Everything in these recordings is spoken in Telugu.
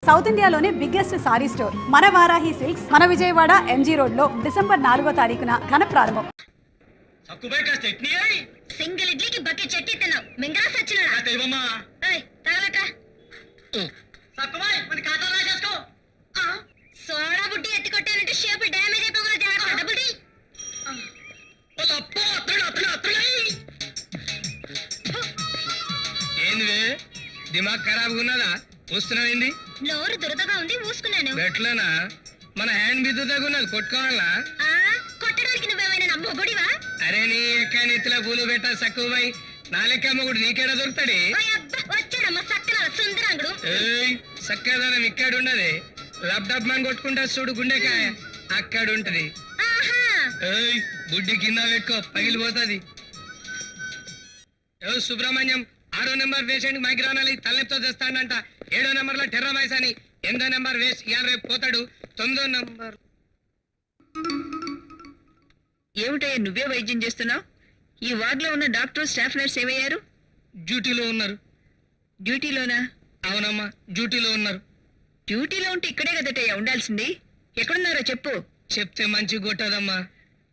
సౌత్ ఇండియాలోనే బిగ్గెస్ట్ సారీ స్టోర్ మన వారాహి సిల్క్స్ మన విజయవాడ ఎంజీ రోడ్ లో డిసెంబర్ 4వ తారీఖున ఘన ప్రారంభం. సింగిల్ ఇడ్లీకి బకెట్ చట్నీ తిన్నావు మింగరా సచ్చినాడా ఏయ్ తగలక సక్కుబాయ్ మన ఖాతా రాసేసుకో. సోడా బుడ్డి ఎత్తి కొట్టానంటే షేప్ డ్యామేజ్ అయిపోకుండా జాగ్రత్త డబుల్ టీ. ఏంది దిమాగ్ ఖరాబ్ ఉన్నదా? వస్తున్నావేంది? నోరు దురదగా ఉంది ఊసుకున్నాను. ఎట్లనా మన హ్యాండ్ బిద్దు తగున్నది కొట్టుకోవాలా? కొట్టడానికి నువ్వేమైనా నమ్మో గుడివా? అరే నీ ఎక్క నెత్తిలో పూలు పెట్టా సక్కుబాయ్. నా లెక్క మొగుడు నీకేడా దొరుకుతాడే? వచ్చాడమ్మా సక్కన సుందరాంగుడు. ఏయ్ సక్కదనం ఇక్కడ ఉండదే. లబ్ డబ్ మని కొట్టుకుంటా చూడు గుండెకాయ అక్కడ ఉంటది. ఏయ్ బుడ్డి కింద పెట్టుకో పగిలిపోతుంది. సుబ్రహ్మణ్యం 6వ నెంబర్ పేషెంట్ మైగ్రానాలి తలెప్తో చేస్తాడంట. 7వ నెంబర్ లో టెర్రమైస్ అని. 8వ నెంబర్ వేస్ట్ ఇవాళ రేపు పోతాడు. 9వ నెంబర్. ఏమిటయ్యా నువ్వే వైద్యం చేస్తున్నావు? ఈ వార్డులో ఉన్న డాక్టర్ స్టాఫ్ నర్స్ ఏమయ్యారు? డ్యూటీలో ఉన్నారు. డ్యూటీలోనా? అవునమ్మా డ్యూటీలో ఉన్నారు. డ్యూటీలో ఉంటే ఇక్కడే కదటయ్యా ఉండాల్సింది. ఎక్కడున్నారో చెప్పు. చెప్తే మంచి కొట్టదమ్మా.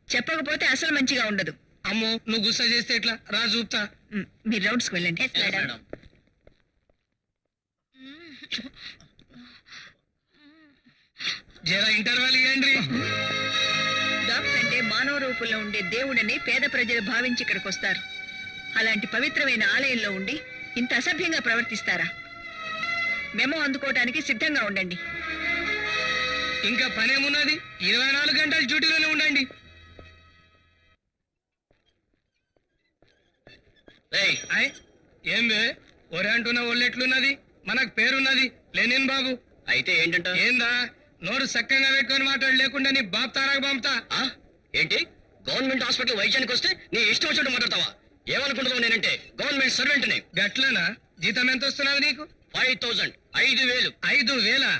చెప్పకపోతే అసలు మంచిగా ఉండదు. అమ్మో నువ్వు గుస్సా చేస్తే ఎట్లా రా చూపుతా. మీరు రౌండ్స్కి వెళ్ళండి. జరా ఇంటర్వెల్ ఇవ్వండి. డాక్టర్ అంటే మానవ రూపంలో ఉండే దేవుడని పేద ప్రజలు భావించి ఇక్కడికి వస్తారు. అలాంటి పవిత్రమైన ఆలయంలో ఉండి ఇంత అసభ్యంగా ప్రవర్తిస్తారా? మెమో అందుకోవడానికి సిద్ధంగా ఉండండి. ఇంకా పనేమున్నది? 24 గంటలు డ్యూటీలోనే ఉండండి. ఏం బే ఒరే అంటున్న ఒళ్ళెట్లున్నది? మనకు పేరున్నది లెనిన్ బాబు. అయితే ఏంటంట? ఏందా నోరు సక్కంగా పెట్టుకొని మాట్లాడు, లేకుండా నీ బాబు తారాకు పంపుతా. ఏంటి గవర్నమెంట్ హాస్పిటల్ వైద్యానికి వస్తే నీ ఇష్టం వచ్చినట్టు మాట్లాడతావా? ఏమనుకుంటున్నావు? నేనంటే గవర్నమెంట్ సర్వెంట్ ని. గట్లనా? జీతం ఎంత వస్తున్నది నీకు? 5000. 5000. 5000?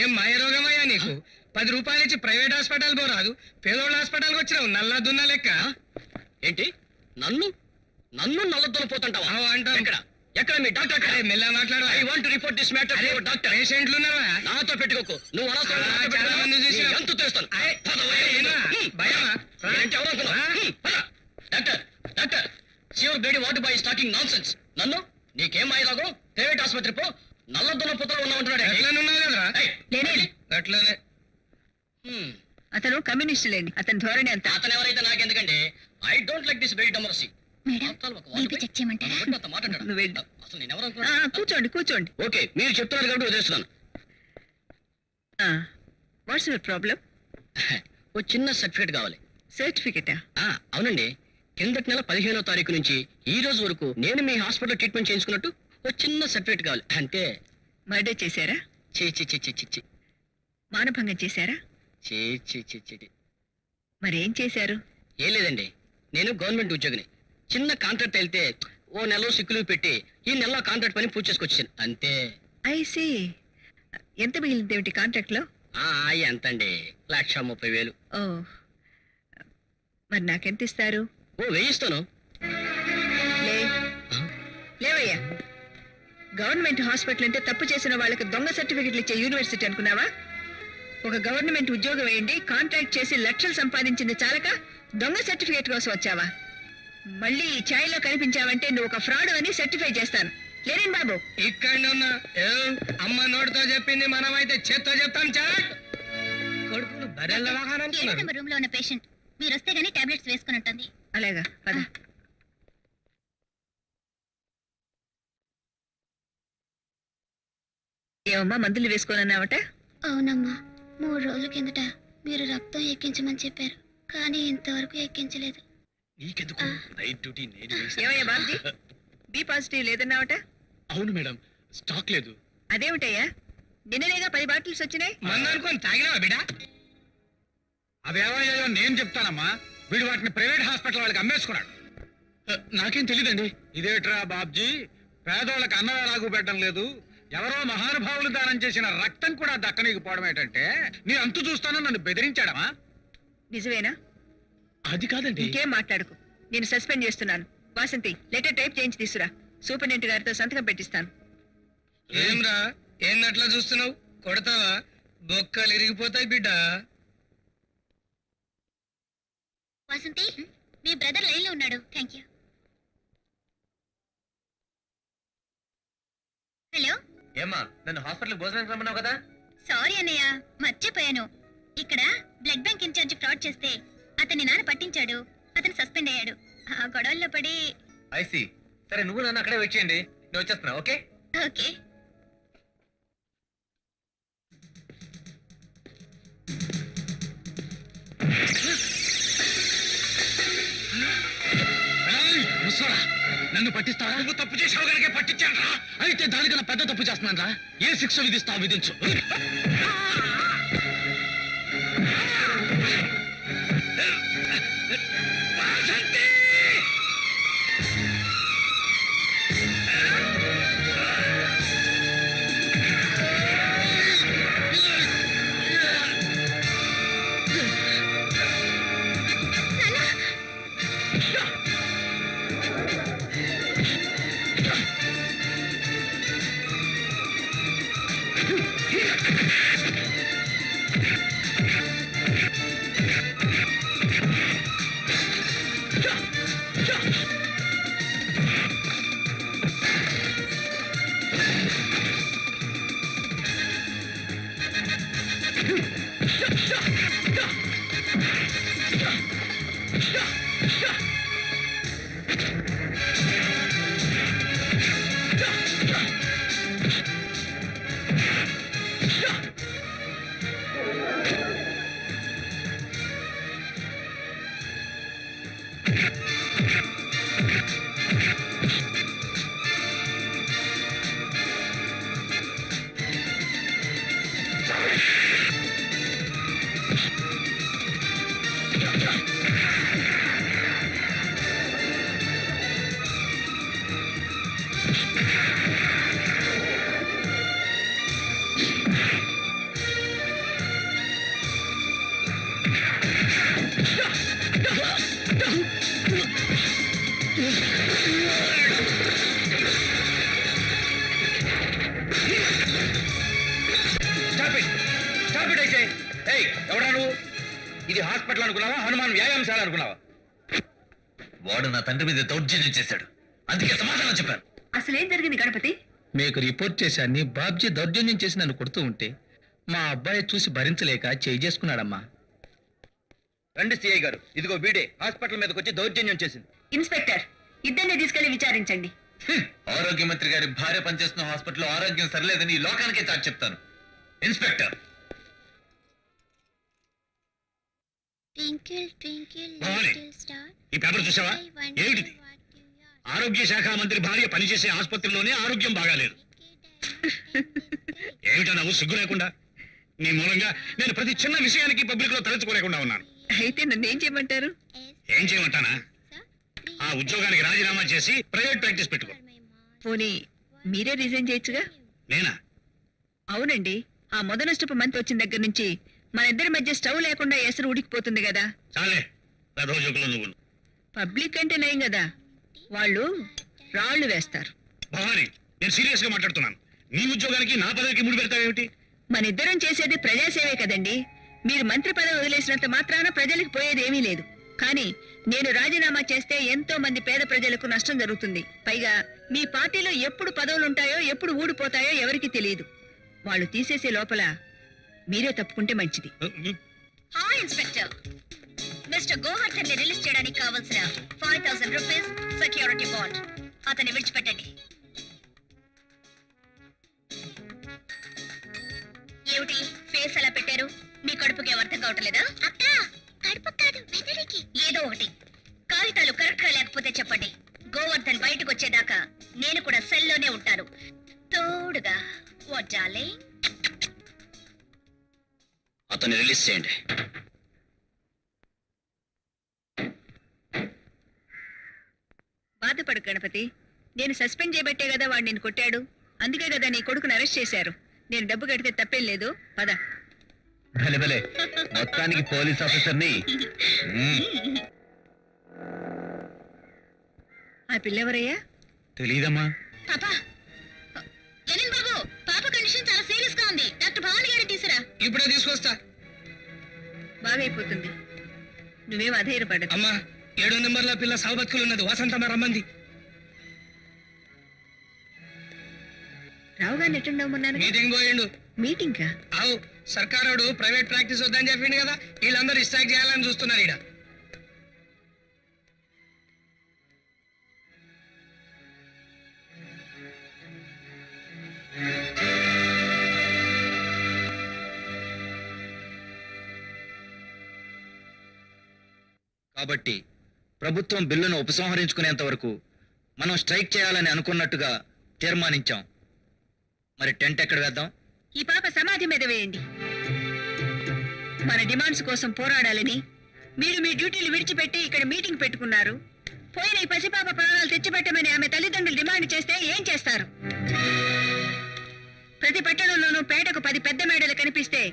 ఏం మాయ రోగమయ్యా నీకు? 10 రూపాయలు ఇచ్చి ప్రైవేట్ హాస్పిటల్ పోరాదు? పేదోళ్ళ హాస్పిటల్కి వచ్చినావు నల్లా దున్న లెక్క. ఏంటి నన్ను నన్ను నల్లద్దున పోతుంటావా? అంటాం. ఎక్కడ మీ డాక్టర్? మెల్ల మాట్లాడు. I want to report this matter to your doctor. పేషెంట్లు ఉన్నావా? నాతో పెట్టుకోకు. నువ్వు చాలా మంది చూసినా. ఎంత చేస్తాను. భయమా? Doctor doctor your Bedi what by talking nonsense. నన్ను నీకేం మాయలాగో ప్రైవేట్ ఆసుపత్రి పో. నల్లద్దున పుత్ర ఉన్నా ఉంటున్నాడు. ఎట్లనున్నావు కదరా? నేనే. అట్లనే. అతను కమ్యూనిస్ట్ లేండి. అతని ధోరణి అంత. అతను ఎవరైతే నాకెందుకంటే I don't like this very democracy. నువ్వు వెళ్ళు. అసలు నేను ఎవరు? కూర్చోండి కూర్చోండి. ఓకే మీరు చెప్తున్నారు కాబట్టి వదిలేస్తున్నాను. What's your problem? ఓ చిన్న సర్టిఫికేట్ కావాలి. సర్టిఫికెటా? అవునండి. కిందటి నెల 15వ తారీఖు నుంచి ఈ రోజు వరకు నేను మీ హాస్పిటల్ ట్రీట్మెంట్ చేయించుకున్నట్టు ఓ చిన్న సర్టిఫికేట్ కావాలి అంతే. మర్డర్ చేశారా? చీ చీ చీ చీ చీ. మానభంగం చేశారా? చీ చీ చీ చీ. మరేం చేశారు? ఏం లేదండి, నేను గవర్నమెంట్ ఉద్యోగిని. చిన్న కాంట్రాక్ట్ వెళ్తే ఓ నెలలో సిక్కులు పెట్టి ఈ నెలలో కాంట్రాక్ట్ పని పూర్తి చేసుకొచ్చాను అంతే. ఐసి. ఎంత మిగిలింది ఏమిటి కాంట్రాక్ట్ లో? ఎంతండి? 1,30,000. ఓ, మరి నాకెంత ఇస్తారు? ఓ 1000 ఇస్తాను. లేవయ్యా, గవర్నమెంట్ హాస్పిటల్ అంటే తప్పు చేసిన వాళ్ళకి దొంగ సర్టిఫికెట్లు ఇచ్చే యూనివర్సిటీ అనుకున్నావా? ఒక గవర్నమెంట్ ఉద్యోగం వేయండి, కాంట్రాక్ట్ చేసి లక్షలు సంపాదించింది చాలక దొంగ సర్టిఫికేట్ కోసం వచ్చావా? మళ్ళీ ఈ ఛాయలో కనిపించావంటే నువ్వు ఒక ఫ్రాడ్ అని సర్టిఫై చేస్తాను. లేరేం బాబు? ఇక్కడ ఉన్నా అమ్మ నోటితో చెప్పింది, మనమైతే చేత్తో చెప్తాం. చాట్ కొడుకులు బరెల్ల వాహనం. రూమ్ లో ఉన్న పేషెంట్ మీరు వస్తే గానీ టాబ్లెట్స్ వేసుకున్నట్టుంది. అలాగా పద. ఏమమ్మా మందులు వేసుకోనన్నావట? అవునమ్మా, 3 రోజుల కిందట మీరు రక్తం ఎక్కించమని చెప్పారు, కానీ ఇంతవరకు ఎక్కించలేదు. నీకెందుకు? నైట్ డ్యూటీ నేను చేస్తాను. ఏమయ్యా బాబుజీ, బి పాజిటివ్ లేదన్నావట? అవును మేడం, స్టాక్ లేదు. అదేమిటయ్యా, నిన్ననేగా 10 బాటిల్స్ వచ్చినాయి. మందనుకొని తాగినావా బిడ్డ? అవేవో నేను చెప్తానమ్మా. వీడు వాటిని ప్రైవేట్ హాస్పిటల్ వాళ్ళకి అమ్మేసుకున్నాడు. నాకేం తెలియదండి. ఇదేట్రా బాబ్జీ, పేదోళ్ళకి అన్నం ఎలాగూ పెట్టడం లేదు, ఎవరో మహానుభావులు దానం చేసిన రక్తం కూడా దక్కనీకపోవడం ఏంటంటే నీ అంతు చూస్తానని నన్ను బెదిరించాడమా? నిజమేనా? అది కాదండి. ఇంకేం మాట్లాడుకు, నేను సస్పెండ్ చేస్తున్నాను. వాసంతి, లెటర్ టైప్ చేయించి తీసురా. సూపరింటెండెంట్ గారితో సంతకం పెట్టిస్తాను. ఏంరా ఏందట్లా చూస్తున్నావు? కొడతావా? బొక్కలు ఇరిగిపోతాయి బిడ్డ. వాసంతి మీ బ్రదర్ లైన్ లో ఉన్నాడు. Thank you. హలో, ఏమ్మా నన్ను హాస్పిటల్ భోజనానికి రమ్మన్నావు కదా? సారీ అన్నయ్య, మర్చిపోయాను. ఇక్కడ బ్లడ్ బ్యాంక్ ఇన్ఛార్జ్ ఫ్రాడ్ చేస్తే అతని నాన్న పట్టించాడు. అతను సస్పెండ్ అయ్యాడు. ఆ గొడవల్లో పడి. ఐసి సరే, నువ్వు నన్ను అక్కడే వెయిట్ చేయండి, నేను వచ్చేస్తున్నా. Okay okay. ముసరా నన్ను పట్టిస్తావా? నువ్వు తప్పు చేసావు కనుక పట్టించాను రా. అయితే దానికన్నా పెద్ద తప్పు చేస్తున్నాను రా. ఏ శిక్ష విధిస్తావు విధించు. ఎవడా నువ్వు? ఇది హాస్పిటల్ అనుకున్నావా, హనుమాన్ వ్యాయామశాల అనుకున్నావా? వాడు నా తండ్రి మీద దౌర్జన్యం చేశాడు, అందుకే సమాధానం చెప్పాను. అసలేం జరిగింది గణపతి? మీకు రిపోర్ట్ చేశాన్ని బాబ్జీ దౌర్జన్యం చేసి నన్ను కొడుతూ ఉంటే మా అబ్బాయి చూసి భరించలేక చేయి చేసుకున్నాడమ్మా. రండి సిఐ గారు, ఇదిగో వీడే హాస్పిటల్ మీదకి వచ్చి దౌర్జన్యం చేసింది. ఇన్స్పెక్టర్, ఇద్దరిని తీసుకెళ్లి విచారించండి. ఆరోగ్య మంత్రి గారి భార్య పనిచేస్తున్న హాస్పిటల్లో ఆరోగ్యం సరిలేదని ఈ లోకానికే చాటి చెప్తాను. Inspector. Twinkle twinkle Bhavani, little star, ఈ పేపర్ చూసావా? ఏమిటిది? ఆరోగ్య శాఖ మంత్రి భార్య పనిచేసే ఆసుపత్రిలోనే ఆరోగ్యం బాగాలేదు. ఏమిటా నవ్వు, సిగ్గు లేకుండా? నీ మూలంగా నేను ప్రతి చిన్న విషయానికి పబ్లిక్ లో తలెత్తుకోలేకుండా ఉన్నాను. అయితే నన్ను ఏం చేయమంటారు? ఏం చేయమంటానా? ఆ ఉద్యోగానికి రాజీనామా చేసి ప్రైవేట్ ప్రాక్టీస్ పెట్టుకో. పోనీ మీరే రిజైన్ చేయొచ్చుగా. నేనా? అవునండి, ఆ మొదనష్టపు మంత్ వచ్చిన దగ్గర నుంచి మన ఇద్దరి మధ్య స్టవ్ లేకుండా ఎసరు ఉడికిపోతుంది కదా. చాలే రథోజకులు నువ్వు. పబ్లిక్ అంటే నయం కదా, వాళ్ళు రాళ్లు వేస్తారు. భవాని, నేను సీరియస్ గా మాట్లాడుతున్నాను. నీ ఉద్యోగానికి నా పదవికి ముడి పెడతావేమిటి? మన ఇద్దరం చేసేది ప్రజాసేవే కదండి. మీరు మంత్రి పదవి వదిలేసినంత మాత్రాన ప్రజలకు పోయేది ఏమీ లేదు. కానీ నేను రాజీనామా చేస్తే ఎంతో మంది పేద ప్రజలకు నష్టం జరుగుతుంది. పైగా మీ పార్టీలో ఎప్పుడు పదవులుంటాయో ఎప్పుడు ఊడిపోతాయో ఎవరికి తెలియదు. వాళ్ళు తీసేసే లోపల మీరే తప్పుకుంటే మంచిది. హాయ్ ఇన్స్పెక్టర్, మిస్టర్ గోవర్ధన్ ని రిలీజ్ చేయడానికి కావాల్సిన 5000 రూపీస్ సెక్యూరిటీ బాండ్. అతన్ని విడిచిపెట్టండి. ఏమిటి ఫేస్ అలా పెట్టారు? మీ కడుపుకి ఏం అర్థం కావట్లేదా? అక్క, కడుపు కాదు, మెదడుకి. ఏదో ఒకటి. కాగితాలు కరెక్ట్ గా లేకపోతే చెప్పండి. గోవర్ధన్ బయటకు వచ్చేదాకా నేను కూడా సెల్లోనే ఉంటాను, తోడుగా. వడ్డాలి. అతన్ని రిలీజ్ చేయండి. బాధపడు గణపతి, నేను సస్పెండ్ చేయబట్టే కదా వాడు నేను కొట్టాడు. అందుకే కదా నీ కొడుకుని అరెస్ట్ చేశారు. నేను డబ్బు కడితే తప్పేం లేదు. పద. భలే భలే, మొత్తానికి పోలీస్ ఆఫీసర్ని. ఆ పిల్లెవరయ్యా? తెలీదమ్మా. పాపా, లెనిన్ బాబు, పాప కండిషన్ చాలా సీరియస్ గా ఉంది. డాక్టర్ భావన ఇప్పుడే తీసుకొస్తా. బాగైపోతుంది, నువ్వేం అధైర్యపడదు. అమ్మా 7 నెంబర్ల పిల్ల సౌబత్కులు ఉన్నది, వసంతమ్మ రమ్మంది. రావు గారిని ఎట్టుండమన్నాను. మీటింగ్ పోయిండు. మీటింగ్ కా? అవు సర్కారోడు ప్రైవేట్ ప్రాక్టీస్ వద్దని చెప్పిండు కదా, వీళ్ళందరూ స్ట్రైక్ చేయాలని చూస్తున్నారు ఈడ. కాబట్టి ప్రభుత్వం బిల్లును ఉపసంహరించుకునేంత వరకు మనం స్ట్రైక్ చేయాలని అనుకున్నట్టుగా తీర్మానించాం. మరి టెంట్ ఎక్కడ వేద్దాం? ఈ పాప సమాధి మీద వేయండి. మన డిమాండ్స్ కోసం పోరాడాలని మీరు మీ డ్యూటీలు విడిచిపెట్టి ఇక్కడ మీటింగ్ పెట్టుకున్నారు. పోయిన ఈ పసిపాప ప్రాణాలు తెచ్చిపెట్టమని ఆమె తల్లిదండ్రులు డిమాండ్ చేస్తే ఏం చేస్తారు? ప్రతి పట్టణంలోనూ పేటకు 10 పెద్ద మేడలు కనిపిస్తే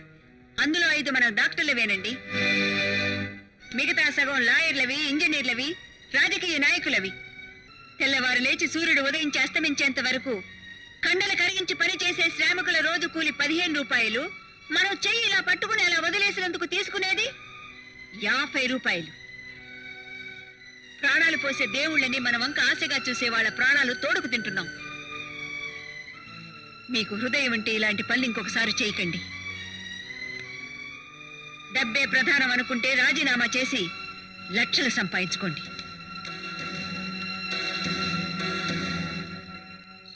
అందులో 5 మన డాక్టర్లవేనండి. మిగతా సగం లాయర్లవి, ఇంజనీర్లవి, రాజకీయ నాయకులవి. తెల్లవారు లేచి సూర్యుడు ఉదయించి అస్తమించేంత వరకు కండలు కరిగించి పనిచేసే శ్రామికుల రోజు కూలి 15 రూపాయలు. మనం చెయ్యి ఇలా పట్టుకుని అలా వదిలేసినందుకు తీసుకునేది 50 రూపాయలు. ప్రాణాలు పోసే దేవుళ్ళని మన వంక ఆశగా చూసే వాళ్ళ ప్రాణాలు తోడుకు తింటున్నాం. మీకు హృదయం అంటే ఇలాంటి పనులు ఇంకొకసారి చేయకండి. డబ్బే ప్రధానం అనుకుంటే రాజీనామా చేసి లక్షలు సంపాదించుకోండి.